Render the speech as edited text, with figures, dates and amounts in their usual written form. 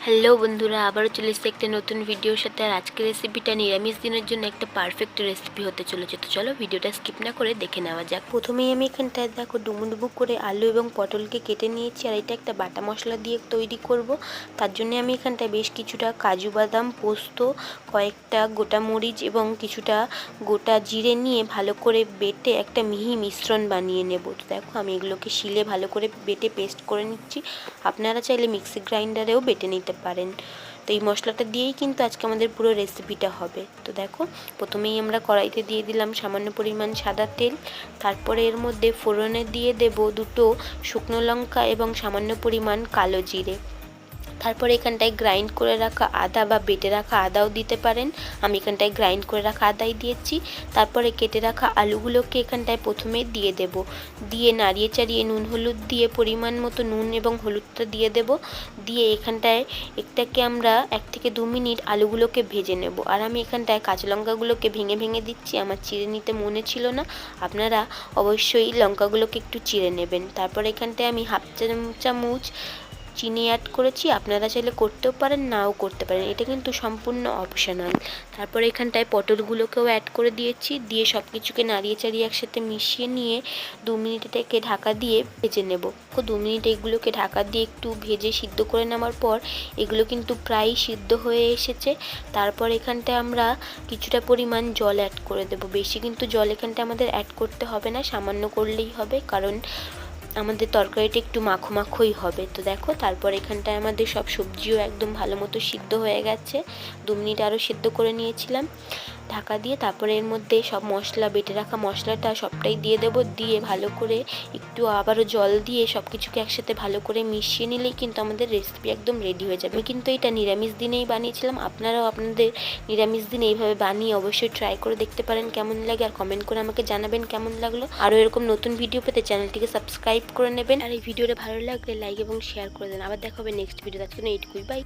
Hello বন্ধুরা, আবারও চলে এসেছি একটা নতুন ভিডিওর সাথে। আর আজকের রেসিপিটা নিরামিষ দিনের জন্য একটা পারফেক্ট রেসিপি হতে চলেছে। তো চলো ভিডিওটা স্কিপ না করে দেখে নেওয়া যাক। প্রথমেই আমি এখানটায় দেখো ডুমো করে আলু এবং পটলকে কেটে নিয়েছি। আর এটা একটা বাটা মশলা দিয়ে তৈরি করব। তার জন্য আমি এখানটায় বেশ কিছুটা কাজু বাদাম, পোস্ত, কয়েকটা গোটা মরিচ এবং কিছুটা গোটা জিরে নিয়ে ভালো করে বেটে একটা মিহি মিশ্রণ বানিয়ে নেব। তো দেখো আমি এগুলোকে শিলে ভালো করে বেটে পেস্ট করে নিচ্ছি। আপনারা চাইলে মিক্সি গ্রাইন্ডারেও বেটে নিতে পারেন। তো এই মশলাটা দিয়েই কিন্তু আজকে আমাদের পুরো রেসিপিটা হবে। তো দেখো প্রথমেই আমরা কড়াইতে দিয়ে দিলাম সামান্য পরিমাণ সাদা তেল। তারপরে এর মধ্যে ফোড়নে দিয়ে দেব দুটো শুকনো লঙ্কা এবং সামান্য পরিমাণ কালো জিরে। তারপরে এখানটায় গ্রাইন্ড করে রাখা আদা বা বেটে রাখা আদাও দিতে পারেন। আমি এখানটায় গ্রাইন্ড করে রাখা আদাই দিয়েছি। তারপরে কেটে রাখা আলুগুলোকে এখানটায় প্রথমে দিয়ে দেব। দিয়ে নাড়িয়ে চাড়িয়ে নুন হলুদ দিয়ে পরিমাণ মতো নুন এবং হলুদটা দিয়ে দেব। দিয়ে এখানটায় একটাকে আমরা 1 থেকে 2 মিনিট আলুগুলোকে ভেজে নেব। আর আমি এখানটায় কাঁচা লঙ্কাগুলোকে ভেঙে ভেঙে দিচ্ছি, আমার চিড়ে নিতে মনে ছিল না। আপনারা অবশ্যই লঙ্কাগুলোকে একটু চিড়ে নেবেন। তারপর এখানটায় আমি হাফ চামচ চিনি অ্যাড করেছি। আপনারা চাইলে করতেও পারেন, নাও করতে পারেন, এটা কিন্তু সম্পূর্ণ অপশনাল। তারপরে এখানটায় পটলগুলোকেও অ্যাড করে দিয়েছি। দিয়ে সব কিছুকে নাড়িয়ে চাড়িয়ে একসাথে মিশিয়ে নিয়ে 2 মিনিট থেকে ঢাকা দিয়ে ভেজে নেব। 2 মিনিট এগুলোকে ঢাকা দিয়ে একটু ভেজে সিদ্ধ করে নেওয়ার পর এগুলো কিন্তু প্রায় সিদ্ধ হয়ে এসেছে। তারপর এখানটায় আমরা কিছুটা পরিমাণ জল অ্যাড করে দেব। বেশি কিন্তু জল এখানটায় আমাদের অ্যাড করতে হবে না, সামান্য করলেই হবে, কারণ আমাদের তরকারিটা একটু মাখো মাখোই হবে। তো দেখো তারপর এখানটায় আমাদের সব সবজিও একদম ভালো মতো সিদ্ধ হয়ে গেছে। 2 মিনিট আরও সিদ্ধ করে নিয়েছিলাম ঢাকা দিয়ে। তারপরে এর মধ্যে সব মশলা, বেটে রাখা মশলাটা সবটাই দিয়ে দেব। দিয়ে ভালো করে একটু আবারও জল দিয়ে সব কিছুকে একসাথে ভালো করে মিশিয়ে নিলেই কিন্তু আমাদের রেসিপি একদম রেডি হয়ে যাবে। আমি কিন্তু এটা নিরামিষ দিনেই বানিয়েছিলাম। আপনারাও আপনাদের নিরামিষ দিনে এইভাবে বানিয়ে অবশ্যই ট্রাই করে দেখতে পারেন কেমন লাগে। আর কমেন্ট করে আমাকে জানাবেন কেমন লাগলো। আরও এরকম নতুন ভিডিও পেতে চ্যানেলটিকে সাবস্ক্রাইব করে নেবেন। আর এই ভিডিওটা ভালো লাগলে লাইক এবং শেয়ার করে দেন। আবার দেখা হবে নেক্সট ভিডিও। আজকে এইটুকুই, বাই।